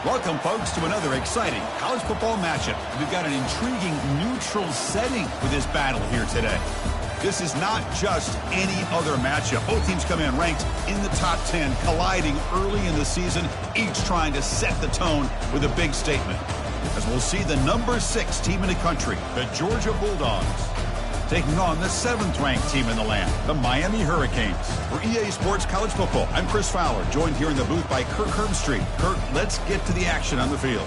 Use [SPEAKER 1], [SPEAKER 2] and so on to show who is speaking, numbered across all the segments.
[SPEAKER 1] Welcome, folks, to another exciting college football matchup. We've got an intriguing neutral setting for this battle here today. This is not just any other matchup. Both teams come in ranked in the top 10, colliding early in the season, each trying to set the tone with a big statement. As we'll see the number 6 team in the country, the Georgia Bulldogs, taking on the 7th-ranked team in the land, the Miami Hurricanes. For EA Sports College Football, I'm Chris Fowler, joined here in the booth by Kirk Herbstreit. Kirk, let's get to the action on the field.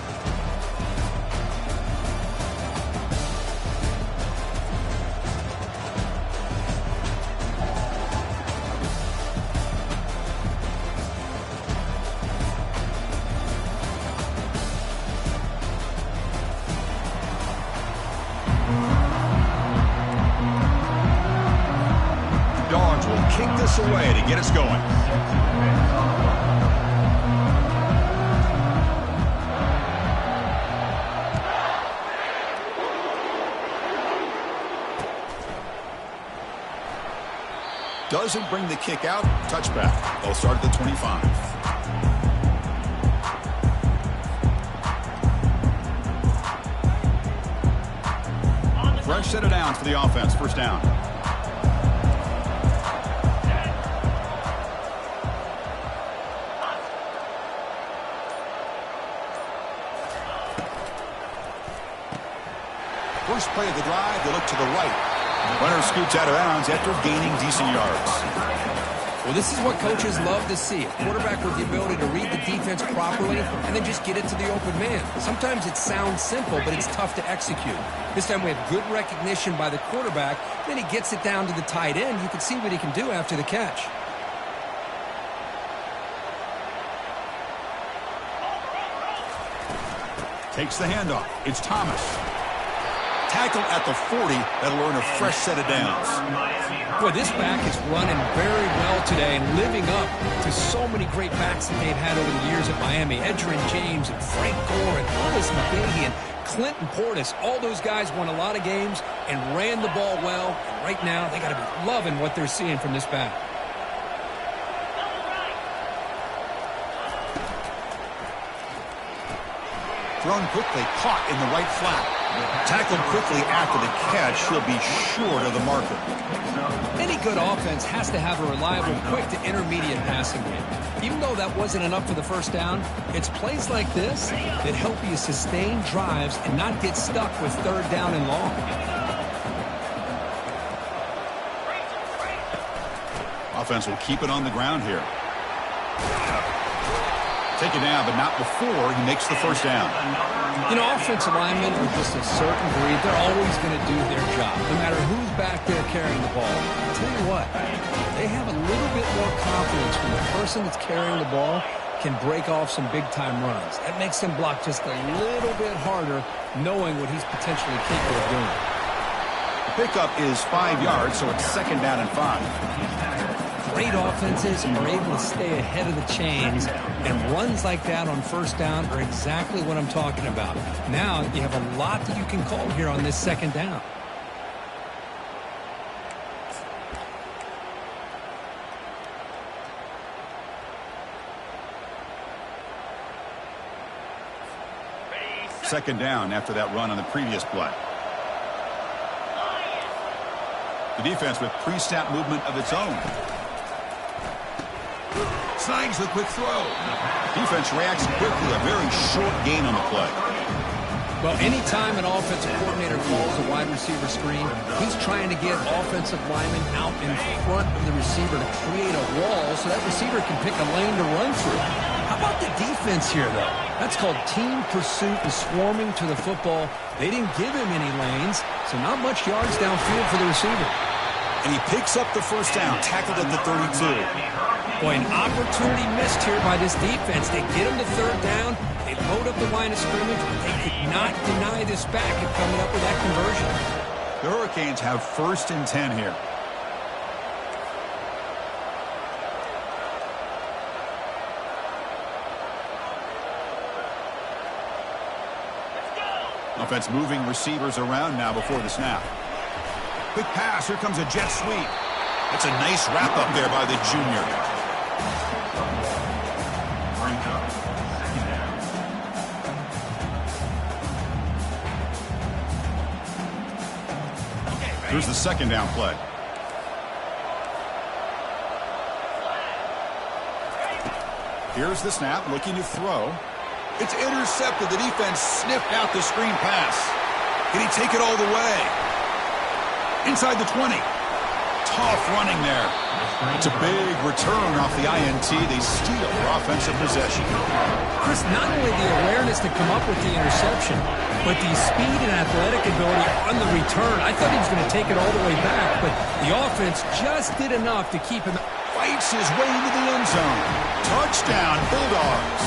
[SPEAKER 1] Kick this away to get us going. Doesn't bring the kick out. Touchback. They'll start at the 25. Fresh set of downs for the offense. First down. First play of the drive, they look to the right. Runner scoots out of bounds after gaining decent yards.
[SPEAKER 2] Well, this is what coaches love to see. A quarterback with the ability to read the defense properly and then just get it to the open man. Sometimes it sounds simple, but it's tough to execute. This time we have good recognition by the quarterback. Then he gets it down to the tight end. You can see what he can do after the catch.
[SPEAKER 1] Takes the handoff. It's Thomas. Tackle at the 40. That'll earn a fresh set of downs.
[SPEAKER 2] Boy, this back is running very well today and living up to so many great backs that they've had over the years at Miami. Edgerrin James and Frank Gore and Elvis McGahee and Clinton Portis. All those guys won a lot of games and ran the ball well. And right now, they got to be loving what they're seeing from this back.
[SPEAKER 1] Thrown quickly, caught in the right flat. Tackled quickly after the catch. He'll be short of the marker.
[SPEAKER 2] Any good offense has to have a reliable, quick to intermediate passing game. Even though that wasn't enough for the first down, it's plays like this that help you sustain drives and not get stuck with third down and long.
[SPEAKER 1] Offense will keep it on the ground here. Take it down, but not before he makes the first down.
[SPEAKER 2] You know, offensive linemen are just a certain breed. They're always going to do their job, no matter who's back there carrying the ball. I'll tell you what, they have a little bit more confidence when the person that's carrying the ball can break off some big-time runs. That makes them block just a little bit harder, knowing what he's potentially capable of doing.
[SPEAKER 1] The pickup is 5 yards, so it's second down and 5.
[SPEAKER 2] Great offenses are able to stay ahead of the chains, and runs like that on first down are exactly what I'm talking about. Now you have a lot that you can call here on this second down.
[SPEAKER 1] Second down after that run on the previous play. The defense with pre-snap movement of its own. Snags the quick throw. Defense reacts quickly. A very short gain on the play.
[SPEAKER 2] Well, anytime an offensive coordinator calls a wide receiver screen, he's trying to get offensive linemen out in front of the receiver to create a wall so that receiver can pick a lane to run through. How about the defense here, though? That's called team pursuit and swarming to the football. They didn't give him any lanes, so not much yards downfield for the receiver.
[SPEAKER 1] And he picks up the first down, tackled at the 32.
[SPEAKER 2] Boy, an opportunity missed here by this defense. They get him to third down. They load up the line of scrimmage, but they could not deny this back of coming up with that conversion.
[SPEAKER 1] The Hurricanes have first and 10 here. Offense moving receivers around now before the snap. Quick pass. Here comes a jet sweep. That's a nice wrap up there by the junior. Here's the second down play. Here's the snap, looking to throw. It's intercepted. The defense sniffed out the screen pass. Can he take it all the way? Inside the 20. Tough running there. It's a big return off the INT. They steal their offensive possession.
[SPEAKER 2] Chris, not only the awareness to come up with the interception, but the speed and athletic ability on the return. I thought he was going to take it all the way back, but the offense just did enough to keep him.
[SPEAKER 1] Fights his way into the end zone. Touchdown, Bulldogs.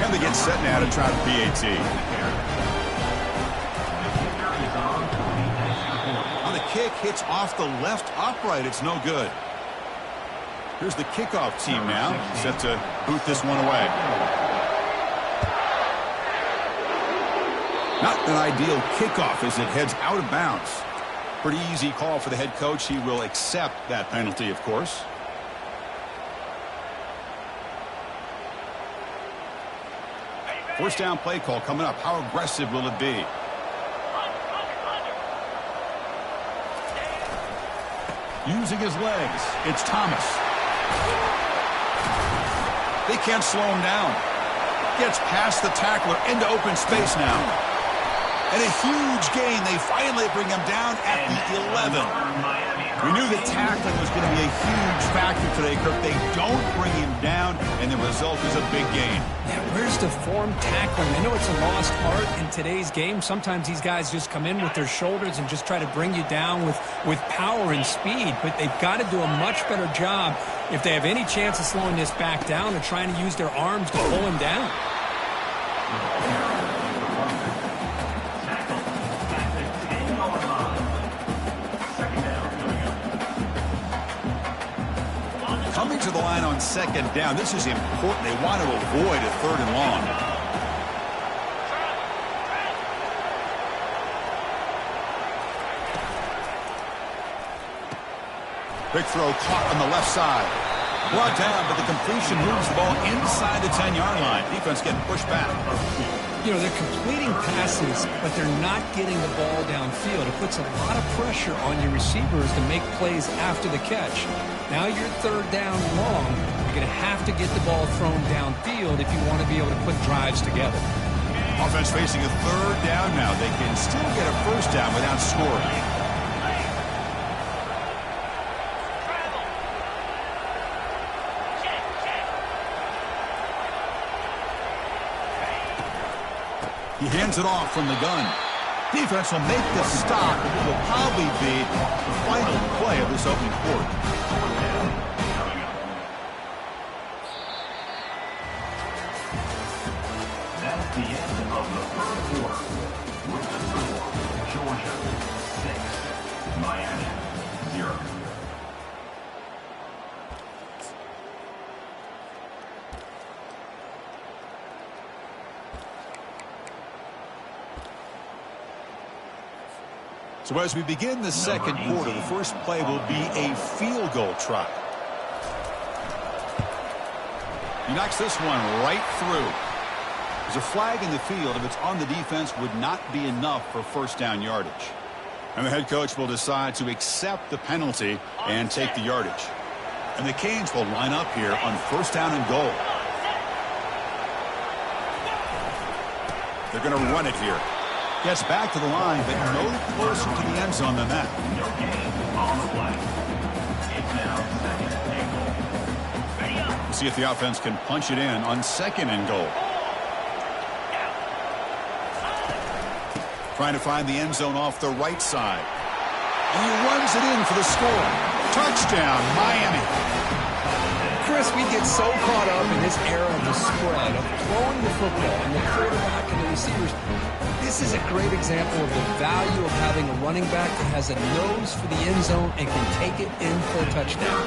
[SPEAKER 1] And they get set now to try the PAT. Now the kick hits off the left upright. It's no good. Here's the kickoff team now, set to boot this one away. Not an ideal kickoff as it heads out of bounds. Pretty easy call for the head coach. He will accept that penalty, of course. First down play call coming up. How aggressive will it be? Using his legs, it's Thomas. They can't slow him down. Gets past the tackler into open space now. And a huge gain. They finally bring him down at the 11. We knew that tackling was going to be a huge factor today, Kirk. They don't bring him down, and the result is a big gain.
[SPEAKER 2] Yeah, where's the form tackling? I know it's a lost art in today's game. Sometimes these guys just come in with their shoulders and just try to bring you down with power and speed, but they've got to do a much better job if they have any chance of slowing this back down or trying to use their arms to pull him down.
[SPEAKER 1] Coming to the line on second down. This is important. They want to avoid a third and long. Big throw caught on the left side. Brought down, but the completion moves the ball inside the 10-yard line. Defense getting pushed back.
[SPEAKER 2] You know, they're completing passes, but they're not getting the ball downfield. It puts a lot of pressure on your receivers to make plays after the catch. Now you're third down long. You're going to have to get the ball thrown downfield if you want to be able to put drives together.
[SPEAKER 1] Offense facing a third down now. They can still get a first down without scoring. He hands it off from the gun. Defense will make the stop, and it will probably be the final play of this opening quarter.
[SPEAKER 3] That's the end of the third quarter. With the score, Georgia 6, Miami 0.
[SPEAKER 1] So as we begin the second quarter, the first play will be a field goal try. He knocks this one right through. There's a flag in the field. If it's on the defense, would not be enough for first down yardage. And the head coach will decide to accept the penalty and take the yardage. And the Canes will line up here on first down and goal. They're going to run it here. Gets back to the line, but no closer to the end zone than that.
[SPEAKER 3] No gain on the play. It's now second and goal.
[SPEAKER 1] We'll see if the offense can punch it in on second and goal. Trying to find the end zone off the right side. And he runs it in for the score. Touchdown, Miami.
[SPEAKER 2] Chris, we get so caught up in this era of the spread, of throwing the football and the quarterback and the receivers. This is a great example of the value of having a running back that has a nose for the end zone and can take it in for a touchdown.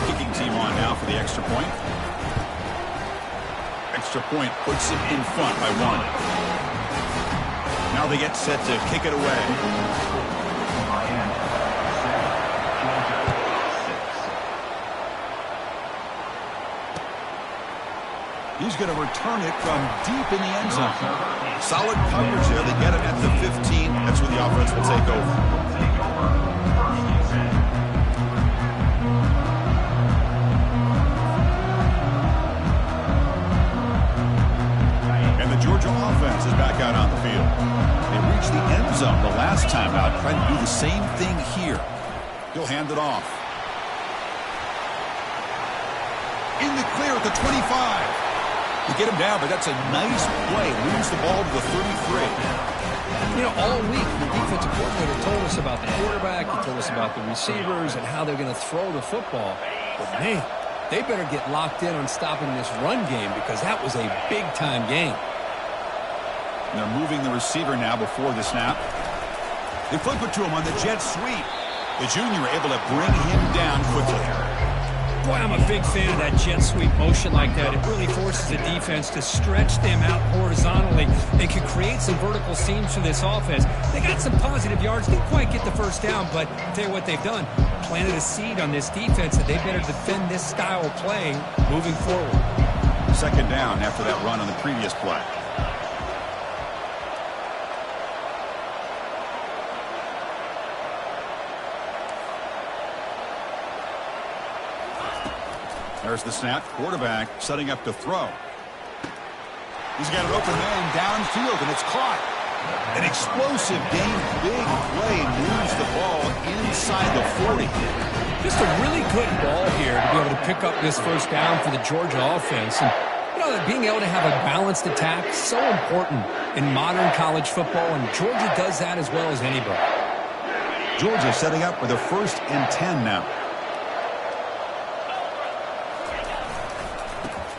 [SPEAKER 1] Kicking team on now for the extra point. Extra point puts it in front by 1. Now they get set to kick it away. He's going to return it from deep in the end zone. Solid coverage there. They get him at the 15. That's where the offense will take over. Georgia offense is back out on the field. They reached the end zone the last time out, trying to do the same thing here. He'll hand it off. In the clear at the 25. To get him down, but that's a nice play. Moves the ball to the 33.
[SPEAKER 2] You know, all week the defensive coordinator told us about the quarterback. He told us about the receivers and how they're going to throw the football. But, man, they better get locked in on stopping this run game because that was a big-time game.
[SPEAKER 1] And they're moving the receiver now before the snap. They flip it to him on the jet sweep. The junior able to bring him down quickly.
[SPEAKER 4] Boy, I'm a big fan of that jet sweep motion like that. It really forces the defense to stretch them out horizontally. They can create some vertical seams for this offense. They got some positive yards. Didn't quite get the first down, but I'll tell you what they've done. Planted a seed on this defense that they better defend this style of play moving forward.
[SPEAKER 1] Second down after that run on the previous play. There's the snap. Quarterback setting up to throw. He's got an open man downfield, and it's caught. An explosive game, big play, moves the ball inside the 40.
[SPEAKER 4] Just a really good ball here to be able to pick up this first down for the Georgia offense. And, you know, being able to have a balanced attack is so important in modern college football, and Georgia does that as well as anybody.
[SPEAKER 1] Georgia setting up for the 1st and 10 now.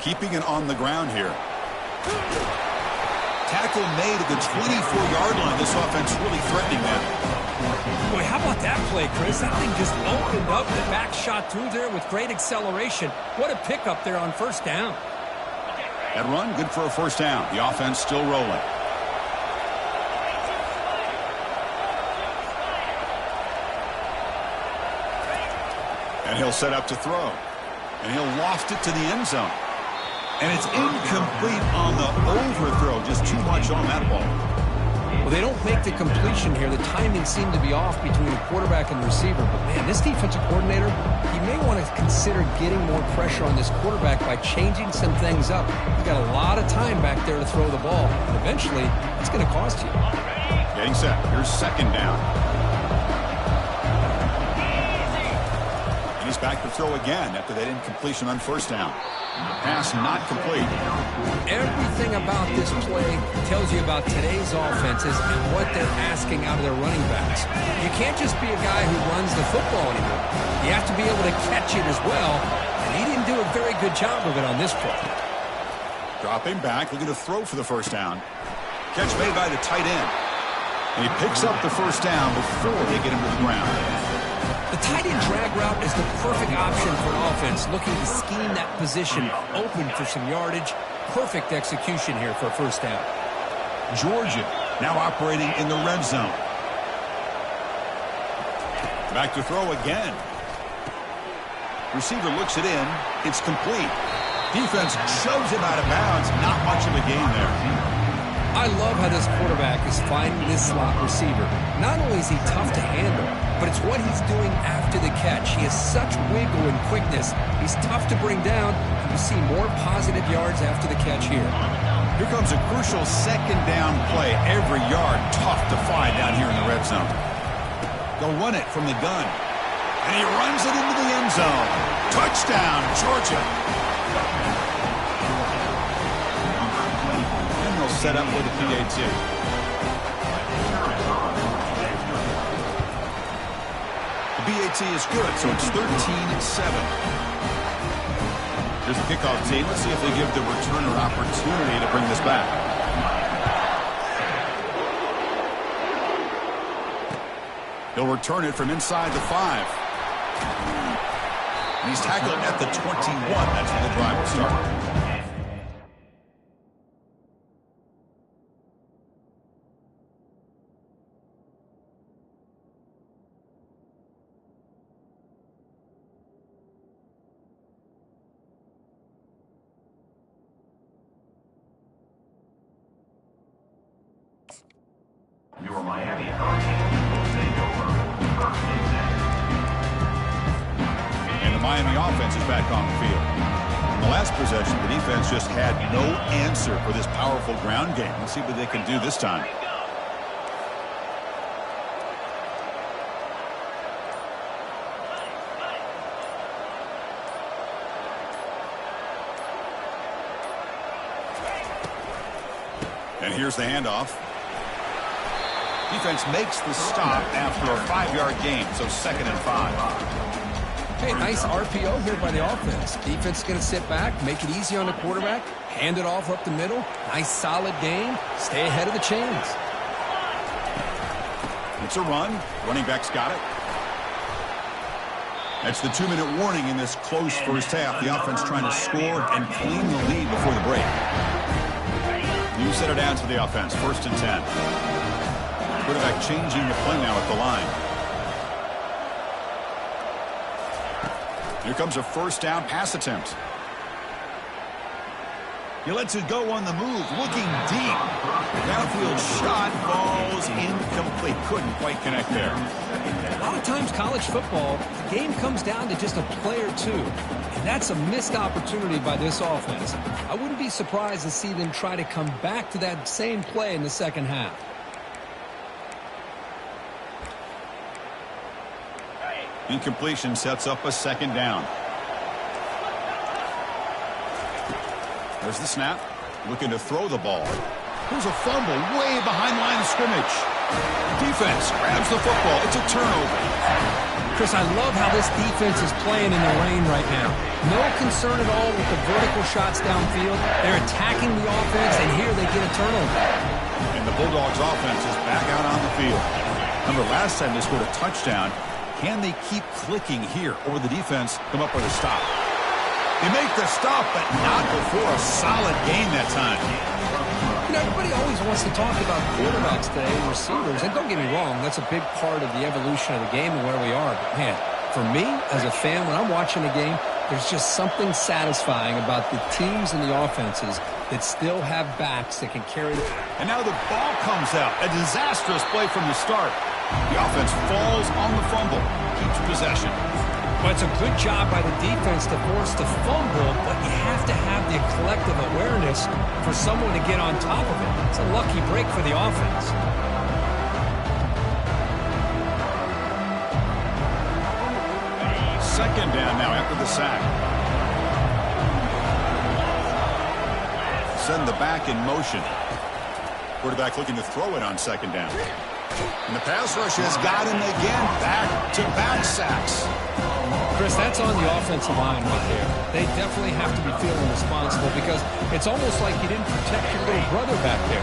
[SPEAKER 1] Keeping it on the ground here. Tackle made at the 24-yard line. This offense really threatening them.
[SPEAKER 4] Boy, how about that play, Chris? That thing just opened up. The back shot through there with great acceleration. What a pickup there on first down.
[SPEAKER 1] That run, good for a first down. The offense still rolling. And he'll set up to throw. And he'll loft it to the end zone. And it's incomplete on the overthrow. Just too much on that ball.
[SPEAKER 2] Well, they don't make the completion here. The timing seemed to be off between the quarterback and the receiver. But, man, this defensive coordinator, he may want to consider getting more pressure on this quarterback by changing some things up. You got a lot of time back there to throw the ball. And eventually, it's going to cost you.
[SPEAKER 1] Getting set. Here's second down. And he's back to throw again after that incompletion on first down. Pass not complete.
[SPEAKER 2] Everything about this play tells you about today's offenses and what they're asking out of their running backs. You can't just be a guy who runs the football anymore. You have to be able to catch it as well, and he didn't do a very good job of it on this play.
[SPEAKER 1] Dropping back, looking to throw for the first down. Catch made by the tight end. And he picks up the first down before they get him to the ground.
[SPEAKER 2] The tight end drag route is the perfect option for an offense looking to scheme that position open for some yardage. Perfect execution here for a first down.
[SPEAKER 1] Georgia now operating in the red zone. Back to throw again. Receiver looks it in. It's complete. Defense shoves him out of bounds. Not much of a gain there.
[SPEAKER 2] I love how this quarterback is finding this slot receiver. Not only is he tough to handle, but it's what he's doing after the catch. He has such wiggle and quickness. He's tough to bring down, and you see more positive yards after the catch here.
[SPEAKER 1] Here comes a crucial second down play. Every yard tough to find down here in the red zone. They'll run it from the gun. And he runs it into the end zone. Touchdown, Georgia. And they'll set up with a PAT. The BAT is good, so it's 13-7. Here's the kickoff team. Let's see if they give the returner opportunity to bring this back. He'll return it from inside the 5. And he's tackled at the 21. That's where the drive will start.
[SPEAKER 3] Miami Hurricanes will take over 1st and 10.
[SPEAKER 1] And the Miami offense is back on the field. In the last possession, the defense just had no answer for this powerful ground game. Let's see what they can do this time. And here's the handoff. Defense makes the stop after a 5-yard gain, so 2nd and 5.
[SPEAKER 2] Okay, nice RPO here by the offense. Defense is going to sit back, make it easy on the quarterback, hand it off up the middle. Nice solid game. Stay ahead of the chains.
[SPEAKER 1] It's a run. Running back's got it. That's the 2-minute warning in this close first half. The offense trying to score and clean the lead before the break. You set it down to the offense. 1st and 10. Quarterback changing the play now at the line. Here comes a 1st down pass attempt. He lets it go on the move, looking deep. Downfield shot falls incomplete. Couldn't quite connect there.
[SPEAKER 2] A lot of times college football, the game comes down to just a play or two. And that's a missed opportunity by this offense. I wouldn't be surprised to see them try to come back to that same play in the second half.
[SPEAKER 1] Incompletion sets up a 2nd down. There's the snap. Looking to throw the ball. Here's a fumble way behind line of scrimmage. Defense grabs the football. It's a turnover.
[SPEAKER 2] Chris, I love how this defense is playing in the rain right now. No concern at all with the vertical shots downfield. They're attacking the offense, and here they get a turnover.
[SPEAKER 1] And the Bulldogs offense is back out on the field. Remember last time they scored a touchdown. Can they keep clicking here, or will the defense come up with a stop? They make the stop, but not before a solid gain that time.
[SPEAKER 2] You know, everybody always wants to talk about quarterbacks today and receivers, and don't get me wrong, that's a big part of the evolution of the game and where we are. But, man, for me, as a fan, when I'm watching a game, there's just something satisfying about the teams and the offenses that still have backs that can carry the...
[SPEAKER 1] And now the ball comes out. A disastrous play from the start. The offense falls on the fumble, keeps possession.
[SPEAKER 4] Well, it's a good job by the defense to force the fumble, but you have to have the collective awareness for someone to get on top of it. It's a lucky break for the offense.
[SPEAKER 1] Second down now after the sack. Send the back in motion. Quarterback looking to throw it on 2nd down. And the pass rush has got him again. Back-to-back sacks.
[SPEAKER 2] Chris, that's on the offensive line right there. They definitely have to be feeling responsible because it's almost like you didn't protect your little brother back there.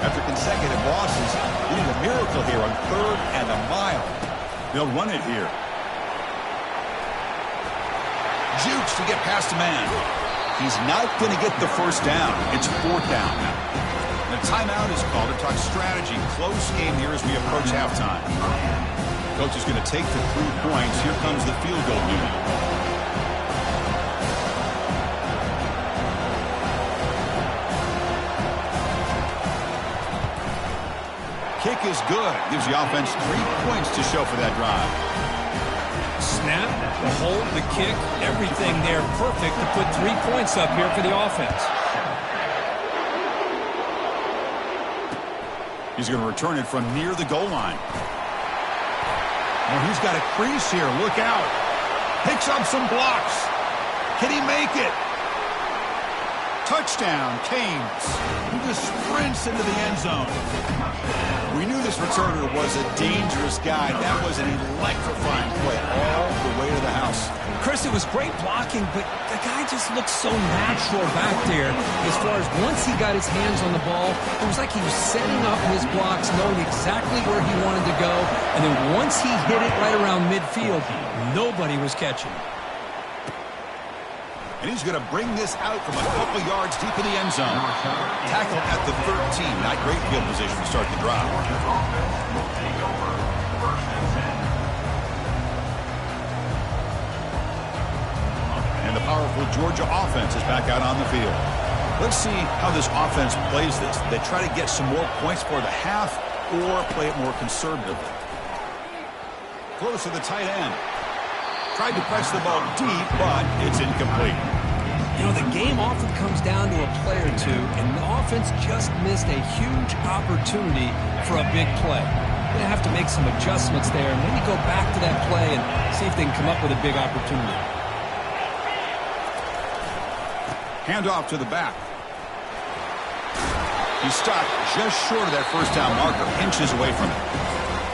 [SPEAKER 1] After consecutive losses, we need a miracle here on 3rd and a mile. They'll run it here. Jukes to get past a man. He's not going to get the 1st down. It's 4th down now. The timeout is called to talk strategy. Close game here as we approach halftime. Coach is going to take the 3 points. Here comes the field goal unit. Kick is good. Gives the offense 3 points to show for that drive.
[SPEAKER 4] Snap, the hold, the kick, everything there perfect to put 3 points up here for the offense.
[SPEAKER 1] He's going to return it from near the goal line. Oh, he's got a crease here. Look out. Picks up some blocks. Can he make it? Touchdown, Canes. He just sprints into the end zone. We knew this returner was a dangerous guy. That was an electrifying play all the way to the house.
[SPEAKER 4] Chris, it was great blocking, but the guy just looked so natural back there. As far as once he got his hands on the ball, it was like he was setting up his blocks, knowing exactly where he wanted to go. And then once he hit it right around midfield, nobody was catching.
[SPEAKER 1] And he's going to bring this out from a couple yards deep in the end zone. Tackled at the 13. Not great field position to start the drive. And the powerful Georgia offense is back out on the field. Let's see how this offense plays this. They try to get some more points for the half, or play it more conservatively. Close to the tight end. Tried to press the ball deep, but it's incomplete.
[SPEAKER 2] You know, the game often comes down to a play or two, and the offense just missed a huge opportunity for a big play. They're going to have to make some adjustments there and maybe go back to that play and see if they can come up with a big opportunity.
[SPEAKER 1] Handoff to the back. He's stopped just short of that first down marker, inches away from it.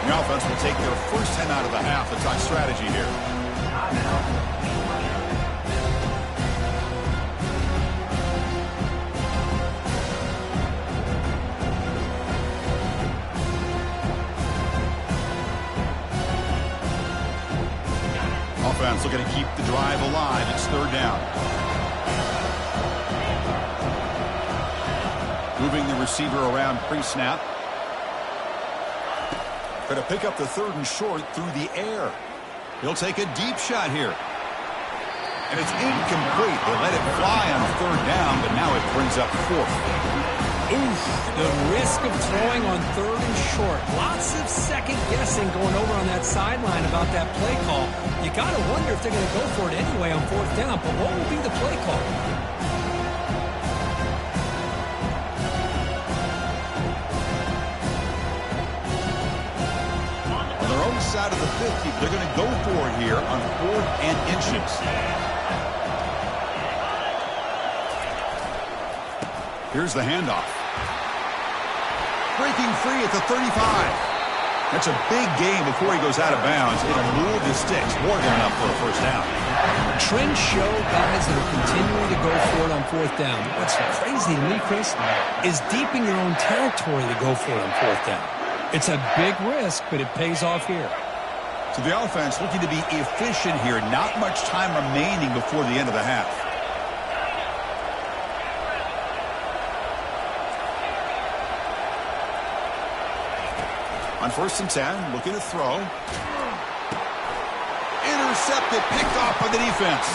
[SPEAKER 1] The offense will take their first 10 out of the half. Let's talk strategy here. Offense looking to keep the drive alive. It's third down. Moving the receiver around pre-snap. Going to pick up the third and short through the air. He'll take a deep shot here. And it's incomplete. They let it fly on third down, but now it brings up fourth.
[SPEAKER 2] Oof, the risk of throwing on third and short. Lots of second guessing going over on that sideline about that play call. You got to wonder if they're going to go for it anyway on fourth down, but what will be the play call?
[SPEAKER 1] On their own side of the 50, they're going to go for it here on 4th and inches. Here's the handoff. Breaking free at the 35. That's a big gain before he goes out of bounds. It'll move the sticks. More than enough for a first down.
[SPEAKER 2] Trends show guys that are continuing to go for it on fourth down. What's crazy to me, Chris, is deep in your own territory to go for it on fourth down. It's a big risk, but it pays off here.
[SPEAKER 1] So the offense looking to be efficient here. Not much time remaining before the end of the half. On 1st and 10, looking to throw. Intercepted, picked off by the defense.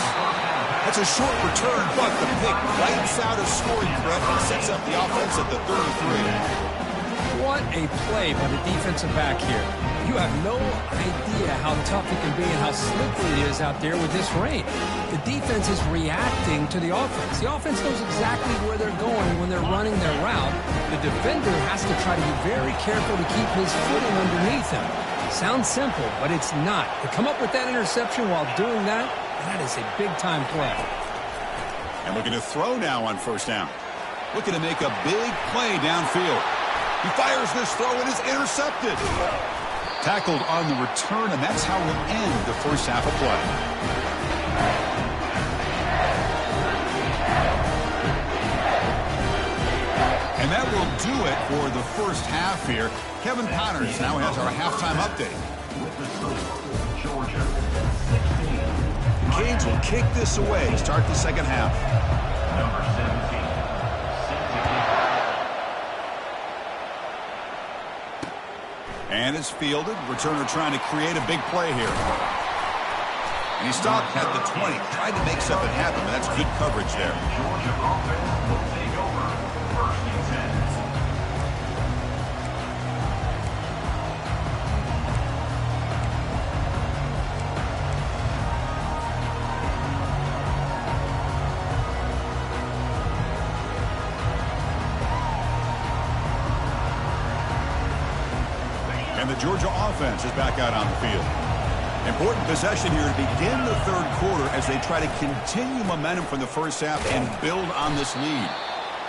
[SPEAKER 1] That's a short return, but the pick wipes out a scoring threat and sets up the offense at the 33.
[SPEAKER 2] What a play by the defensive back here. You have no idea how tough it can be and how slippery it is out there with this rain. The defense is reacting to the offense. The offense knows exactly where they're going when they're running their route. The defender has to try to be very careful to keep his footing underneath him. Sounds simple, but it's not. To come up with that interception while doing that, that is a big-time play.
[SPEAKER 1] And looking to throw now on 1st down. Looking to make a big play downfield. He fires this throw and is intercepted. Tackled on the return, and that's how we'll end the first half of play. And that will do it for the first half here. Kevin Connors now has our halftime update.
[SPEAKER 3] With the score, Georgia 16.
[SPEAKER 1] The Canes will kick this away to start the second half.
[SPEAKER 3] Number 17.
[SPEAKER 1] And it's fielded. Returner trying to create a big play here. And he stopped at the 20. Tried to make something happen, but that's good coverage there.
[SPEAKER 3] Georgia offense will take over. 1st and 10.
[SPEAKER 1] And the Georgia offense is back out on the field. Important possession here to begin the third quarter as they try to continue momentum from the first half and build on this lead.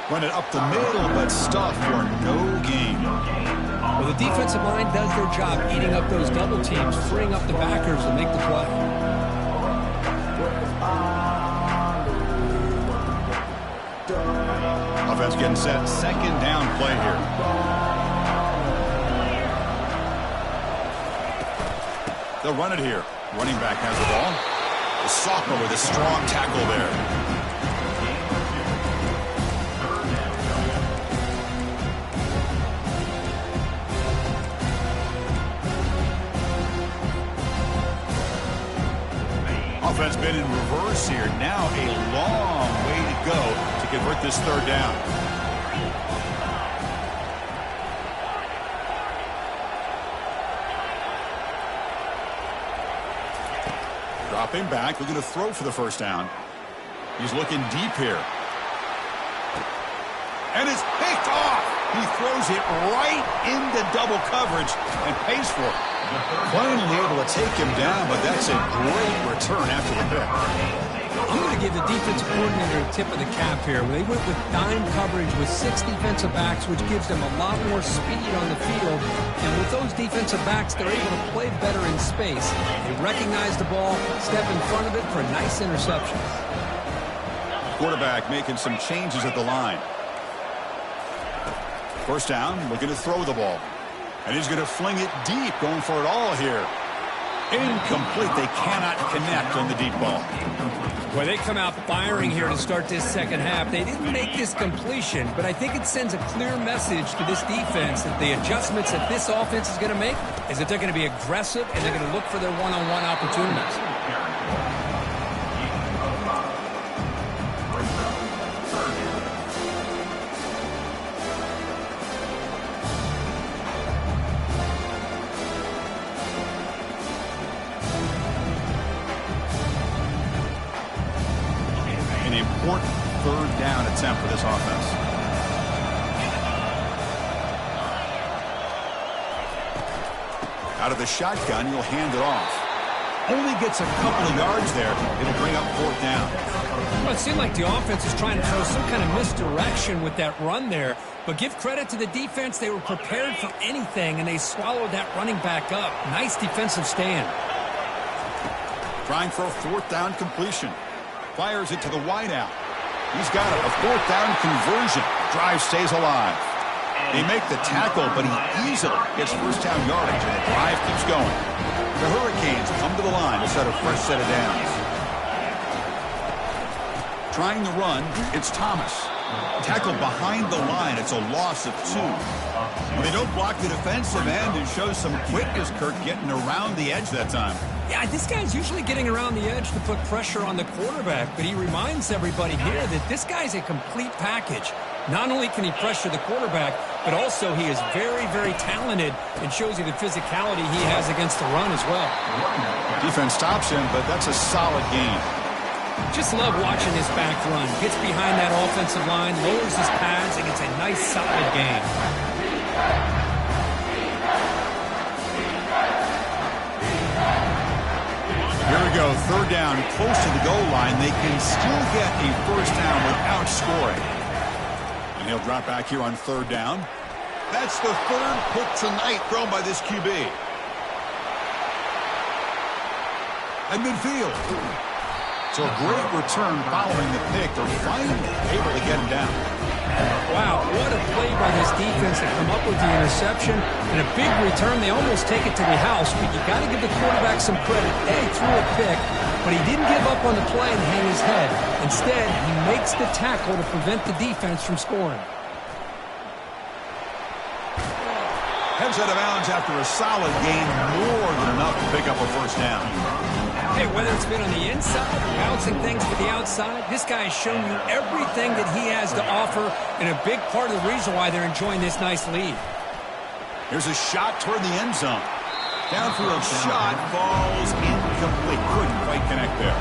[SPEAKER 1] Run it up the middle, but stuffed for no gain.
[SPEAKER 2] Well, the defensive line does their job eating up those double teams, freeing up the backers to make the play.
[SPEAKER 1] Offense getting set. Second down play here. They'll run it here. Running back has the ball. The sophomore with a strong tackle there. Offense been in reverse here. Now a long way to go to convert this third down. Dropping back, looking to throw for the first down. He's looking deep here. And it's picked off. He throws it right into double coverage and pays for it. Finally able to take him down, but that's a great return after the pick.
[SPEAKER 4] I'm going to give the defensive coordinator a tip of the cap here. They went with dime coverage with 6 defensive backs, which gives them a lot more speed on the field. And with those defensive backs, they're able to play better in space. They recognize the ball, step in front of it for nice interceptions.
[SPEAKER 1] Quarterback making some changes at the line. First down, looking to throw the ball. And he's going to fling it deep, going for it all here. Incomplete. They cannot connect on the deep ball.
[SPEAKER 4] Well, they come out firing here to start this second half. They didn't make this completion, but I think it sends a clear message to this defense that the adjustments that this offense is going to make is that they're going to be aggressive and they're going to look for their one-on-one opportunities.
[SPEAKER 1] Third down attempt for this offense. Out of the shotgun, you'll hand it off. Only gets a couple of yards there. It'll bring up fourth down.
[SPEAKER 4] Well, it seemed like the offense is trying to throw some kind of misdirection with that run there. But give credit to the defense. They were prepared for anything, and they swallowed that running back up. Nice defensive stand.
[SPEAKER 1] Trying for a fourth down completion. Fires it to the wideout. He's got it. A fourth down conversion. Drive stays alive. They make the tackle, but he easily gets first down yardage, and the drive keeps going. The Hurricanes come to the line to set a fresh set of downs. Trying the run, it's Thomas. Tackled behind the line. It's a loss of 2. When they don't block the defensive end, it shows some quickness, Kirk, getting around the edge that time.
[SPEAKER 4] Yeah, this guy's usually getting around the edge to put pressure on the quarterback, but he reminds everybody here that this guy's a complete package. Not only can he pressure the quarterback, but also he is very, very talented and shows you the physicality he has against the run as well.
[SPEAKER 1] Defense stops him, but that's a solid game.
[SPEAKER 4] Just love watching this back run. Gets behind that offensive line, lowers his pads, and gets a nice, solid game.
[SPEAKER 1] Here we go, third down, close to the goal line. They can still get a first down without scoring. And he'll drop back here on third down. That's the third pick tonight thrown by this QB. At midfield. So a great return following the pick. They're finally able to get him down.
[SPEAKER 4] Wow, what a play by this defense to come up with the interception and a big return. They almost take it to the house, but you got to give the quarterback some credit. He threw a pick, but he didn't give up on the play and hang his head. Instead, he makes the tackle to prevent the defense from scoring.
[SPEAKER 1] Heads out of bounds after a solid gain, more than enough to pick up a first down.
[SPEAKER 4] Hey, whether it's been on the inside, bouncing things to the outside, this guy has shown you everything that he has to offer, and a big part of the reason why they're enjoying this nice lead.
[SPEAKER 1] Here's a shot toward the end zone. Downfield shot falls incomplete. Couldn't quite connect there.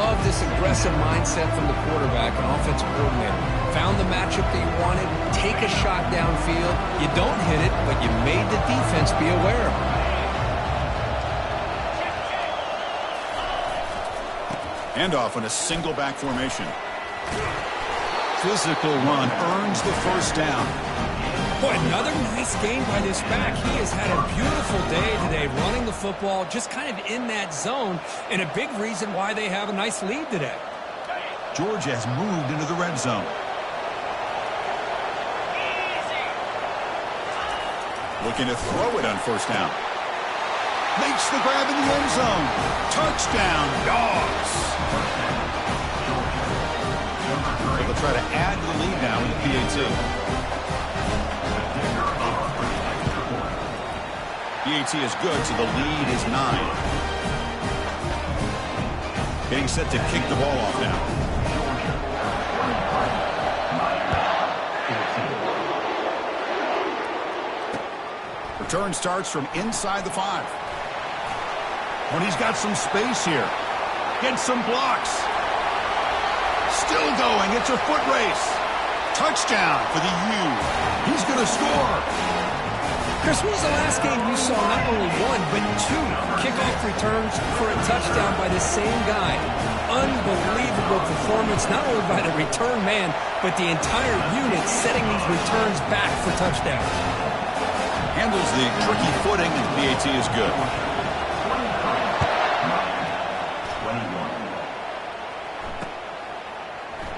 [SPEAKER 2] Love this aggressive mindset from the quarterback and offensive coordinator. Found the matchup that you wanted, take a shot downfield. You don't hit it, but you made the defense be aware of it.
[SPEAKER 1] Handoff on a single back formation. Physical run earns the first down.
[SPEAKER 4] Boy, another nice game by this back. He has had a beautiful day today running the football, just kind of in that zone, and a big reason why they have a nice lead today.
[SPEAKER 1] Georgia has moved into the red zone. Looking to throw it on first down. Makes the grab in the end zone. Touchdown, Dogs. They'll try to add to the lead now with the PAT. PAT is good, so the lead is 9. Getting set to kick the ball off now. Return starts from inside the 5. When he's got some space here. Gets some blocks. Still going. It's a foot race. Touchdown for the U. He's going to score.
[SPEAKER 2] Chris, when was the last game you saw not only one, but two kickoff returns for a touchdown by the same guy? Unbelievable performance, not only by the return man, but the entire unit setting these returns back for touchdowns.
[SPEAKER 1] Handles the tricky footing, and PAT is good.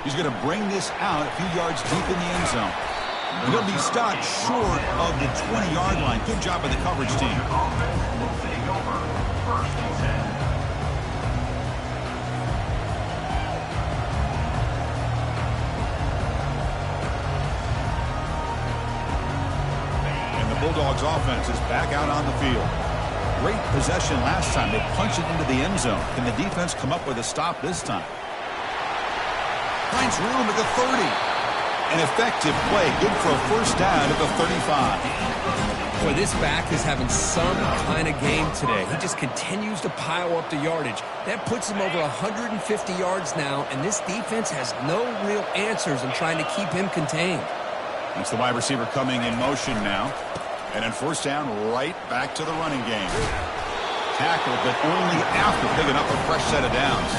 [SPEAKER 1] He's going to bring this out a few yards deep in the end zone. He'll be stopped short of the 20-yard line. Good job by the coverage team. And the Bulldogs offense is back out on the field. Great possession last time. They punched it into the end zone. Can the defense come up with a stop this time? Finds room at the 30. An effective play. Good for a first down at the 35.
[SPEAKER 2] Boy, this back is having some kind of game today. He just continues to pile up the yardage. That puts him over 150 yards now, and this defense has no real answers in trying to keep him contained.
[SPEAKER 1] That's the wide receiver coming in motion now. And on first down, right back to the running game. Tackled, but only after picking up a fresh set of downs.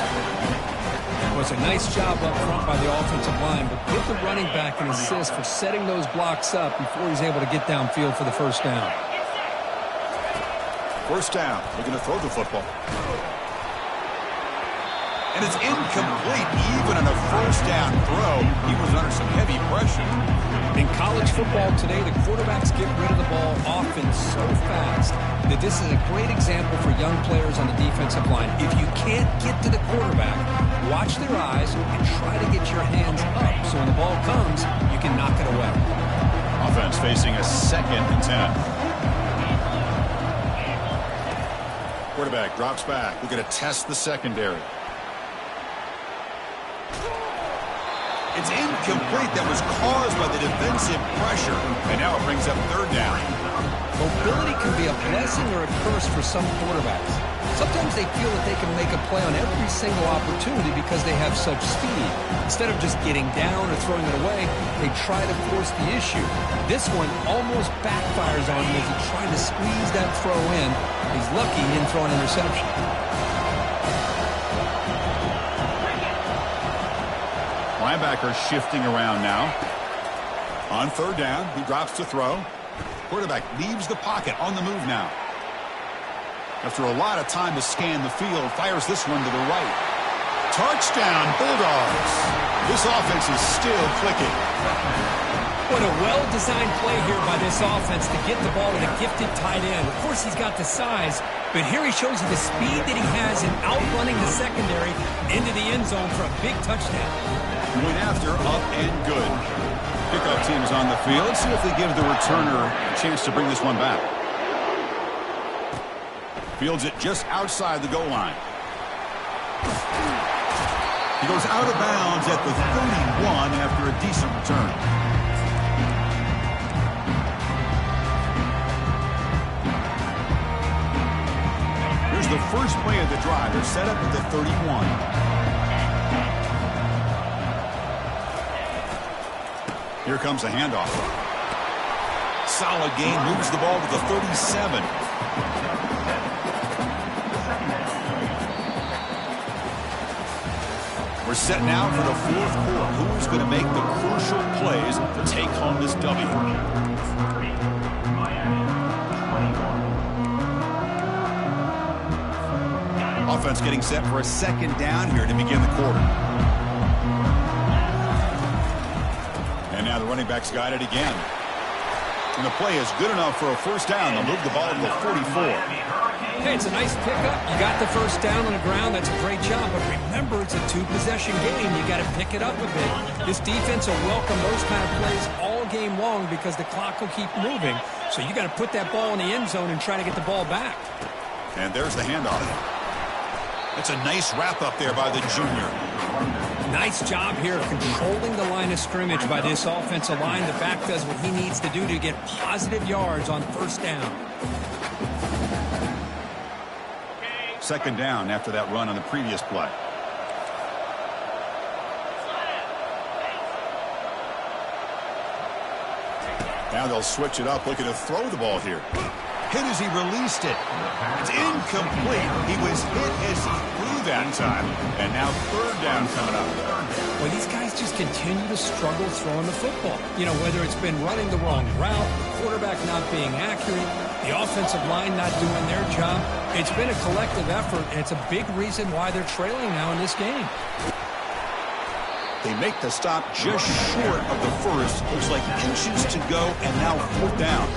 [SPEAKER 2] It was a nice job up front by the offensive line, but give the running back an assist for setting those blocks up before he's able to get downfield for the first down.
[SPEAKER 1] First down, looking to throw the football. And it's incomplete even on a first down throw. He was under some heavy pressure.
[SPEAKER 2] In college football today, the quarterbacks get rid of the ball often so fast that this is a great example for young players on the defensive line. If you can't get to the quarterback, watch their eyes and try to get your hands up so when the ball comes, you can knock it away.
[SPEAKER 1] Offense facing a 2nd and 10. Quarterback drops back. We're going to test the secondary. It's incomplete. That was caused by the defensive pressure. And now it brings up third down.
[SPEAKER 2] Mobility can be a blessing or a curse for some quarterbacks. Sometimes they feel that they can make a play on every single opportunity because they have such speed. Instead of just getting down or throwing it away, they try to force the issue. This one almost backfires on him as he's trying to squeeze that throw in. He's lucky he didn't throw an interception.
[SPEAKER 1] Linebacker shifting around now. On third down, he drops to throw. Quarterback leaves the pocket on the move now. After a lot of time to scan the field, fires this one to the right. Touchdown, Bulldogs. This offense is still clicking.
[SPEAKER 4] What a well-designed play here by this offense to get the ball to the gifted tight end. Of course, he's got the size, but here he shows you the speed that he has in outrunning the secondary into the end zone for a big touchdown.
[SPEAKER 1] Went after, up and good. Kickoff team's on the field. Let's see if they give the returner a chance to bring this one back. Fields it just outside the goal line. He goes out of bounds at the 31 after a decent return. Here's the first play of the drive. They're set up at the 31. Here comes the handoff. Solid gain, moves the ball to the 37. We're set now for the fourth quarter. Who's going to make the crucial plays to take home this W? Offense getting set for a second down here to begin the quarter. And now the running back's got it again. And the play is good enough for a first down. They'll move the ball to the 44.
[SPEAKER 2] Hey, it's a nice pickup. You got the first down on the ground. That's a great job. But remember, it's a two-possession game. You got to pick it up a bit. This defense will welcome those kind of plays all game long because the clock will keep moving. So you got to put that ball in the end zone and try to get the ball back.
[SPEAKER 1] And there's the handoff. That's a nice wrap-up there by the junior.
[SPEAKER 2] Nice job here of controlling the line of scrimmage by this offensive line. The back does what he needs to do to get positive yards on first down.
[SPEAKER 1] second down after that run on the previous play. Now they'll switch it up, looking to throw the ball here. Hit as he released it. It's incomplete. He was hit as he threw that time. And now third down coming up.
[SPEAKER 4] Well, these guys just continue to struggle throwing the football. You know, whether it's been running the wrong route, the quarterback not being accurate, the offensive line not doing their job. It's been a collective effort, and it's a big reason why they're trailing now in this game.
[SPEAKER 1] They make the stop just short of the first. Looks like inches to go, and now fourth down.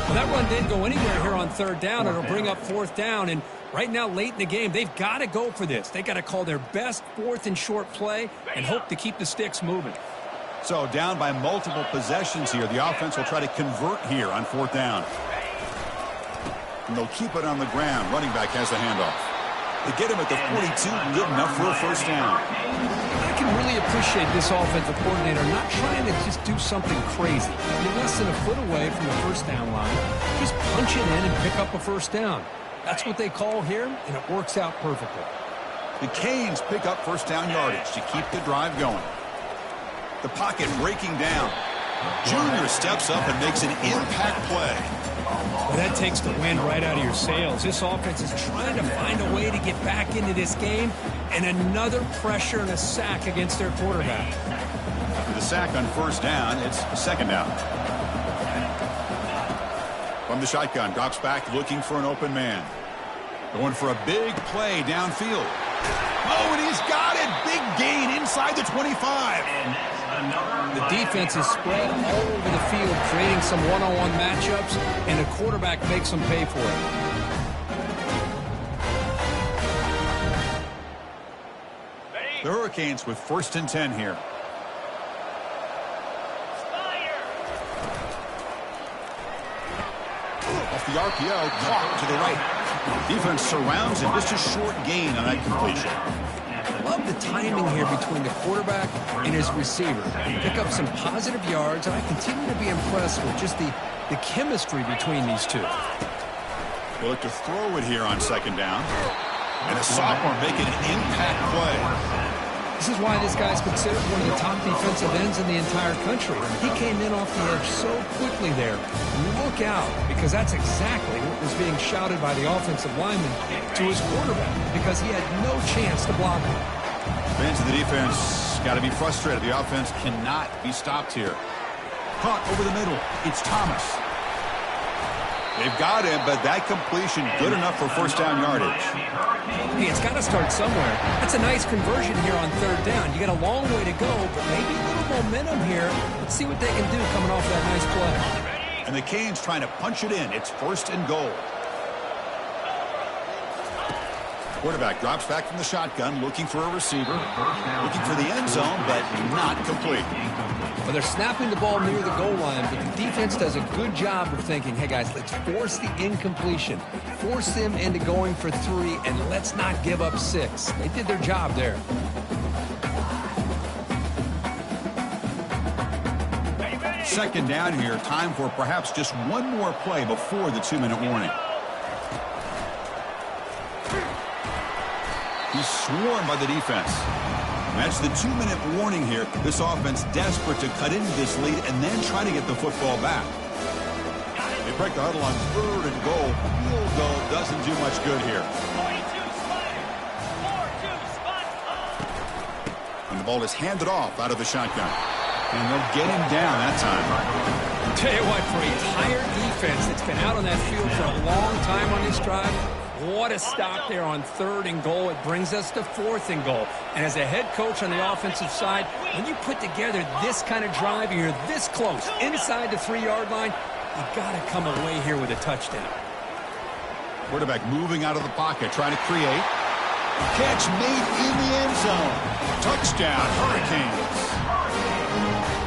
[SPEAKER 4] Well, that run didn't go anywhere here on third down. It'll bring up fourth down, and right now, late in the game, they've got to go for this. They've got to call their best fourth and short play and hope to keep the sticks moving.
[SPEAKER 1] So down by multiple possessions here. The offense will try to convert here on fourth down. And they'll keep it on the ground. Running back has the handoff. They get him at the 42, good enough for a first down.
[SPEAKER 4] I can really appreciate this offensive coordinator not trying to just do something crazy. You're less than a foot away from the first down line. Just punch it in and pick up a first down. That's what they call here, and it works out perfectly.
[SPEAKER 1] The Canes pick up first down yardage to keep the drive going. The pocket breaking down. Junior steps up and makes an impact play.
[SPEAKER 4] Well, that takes the wind right out of your sails. This offense is trying to find a way to get back into this game, and another pressure and a sack against their quarterback.
[SPEAKER 1] After the sack on first down, it's second down. From the shotgun, drops back looking for an open man. Going for a big play downfield. Oh, and he's got it. Big gain inside the 25.
[SPEAKER 4] The defense is spread all over the field, creating some one-on-one matchups, and the quarterback makes them pay for it.
[SPEAKER 1] The Hurricanes with first and 10 here. Off the RPO, caught to the right. Defense surrounds him. Just a short gain on that completion.
[SPEAKER 4] Love the timing here between the quarterback and his receiver. Pick up some positive yards, and I continue to be impressed with just the chemistry between these two.
[SPEAKER 1] They look to throw it here on second down. And a sophomore making an impact play.
[SPEAKER 4] This is why this guy's considered one of the top defensive ends in the entire country. He came in off the edge so quickly there. Look out, because that's exactly what was being shouted by the offensive lineman to his quarterback, because he had no chance to block him.
[SPEAKER 1] Fans of the defense got to be frustrated. The offense cannot be stopped here. Caught over the middle. It's Thomas. They've got him, but that completion good enough for first down yardage.
[SPEAKER 4] Hey, it's got to start somewhere. That's a nice conversion here on third down. You got a long way to go, but maybe a little momentum here. Let's see what they can do coming off that nice play.
[SPEAKER 1] And the Canes trying to punch it in. It's first and goal. Quarterback drops back from the shotgun, looking for a receiver. Looking for the end zone, but not complete.
[SPEAKER 4] Well, they're snapping the ball near the goal line, but the defense does a good job of thinking, hey, guys, let's force the incompletion. Force them into going for 3, and let's not give up 6. They did their job there.
[SPEAKER 1] Second down here. Time for perhaps just one more play before the 2-minute warning. He's swarmed by the defense. That's the 2-minute warning here. This offense desperate to cut into this lead and then try to get the football back. They break the huddle on third and goal. Field goal doesn't do much good here. And the ball is handed off out of the shotgun. And they'll get him down that time.
[SPEAKER 4] Tell you what, for a tired defense that's been out on that field for a long time on this drive, what a stop there on third and goal. It brings us to fourth and goal. And as a head coach on the offensive side, when you put together this kind of drive, you're this close, inside the 3-yard line, you got to come away here with a touchdown.
[SPEAKER 1] Quarterback moving out of the pocket, trying to create. Catch made in the end zone. Touchdown, Hurricanes.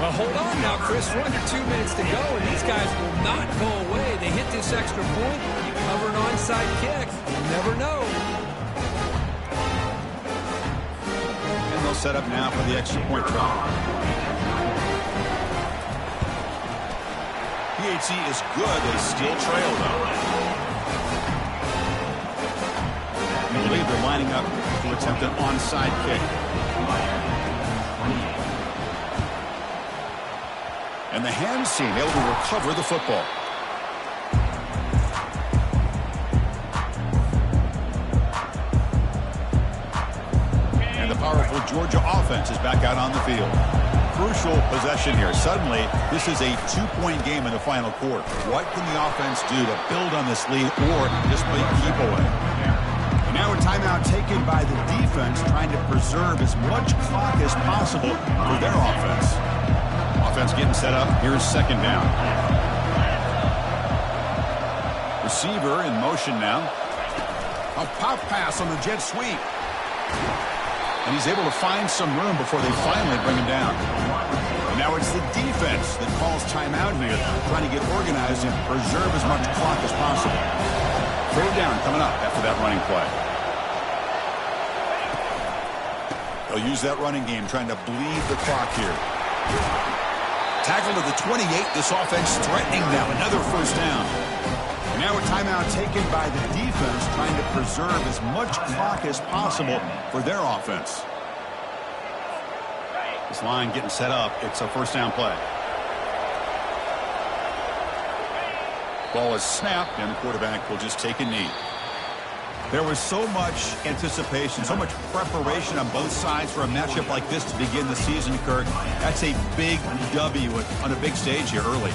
[SPEAKER 4] Well, hold on now, Chris. We're under 2 minutes to go, and these guys will not go away. They hit this extra point, cover an onside kick. You never know.
[SPEAKER 1] And they'll set up now for the extra point try. PHC is good. They still trail, though. they're lining up to attempt an onside kick. And the hands team able to recover the football. And the powerful Georgia offense is back out on the field. Crucial possession here. Suddenly, this is a 2-point game in the final quarter. What can the offense do to build on this lead or just play keep away? And now a timeout taken by the defense, trying to preserve as much clock as possible for their offense. Offense getting set up. Here's second down. Receiver in motion now. A pop pass on the jet sweep. And he's able to find some room before they finally bring him down. And now it's the defense that calls timeout here, trying to get organized and preserve as much clock as possible. Third down coming up after that running play. They'll use that running game, trying to bleed the clock here. Tackle to the 28. This offense threatening them. Another first down. And now a timeout taken by the defense, trying to preserve as much clock as possible for their offense. This line getting set up. It's a first down play. Ball is snapped, and the quarterback will just take a knee. There was so much anticipation, so much preparation on both sides for a matchup like this to begin the season, Kirk. That's a big W on a big stage here early.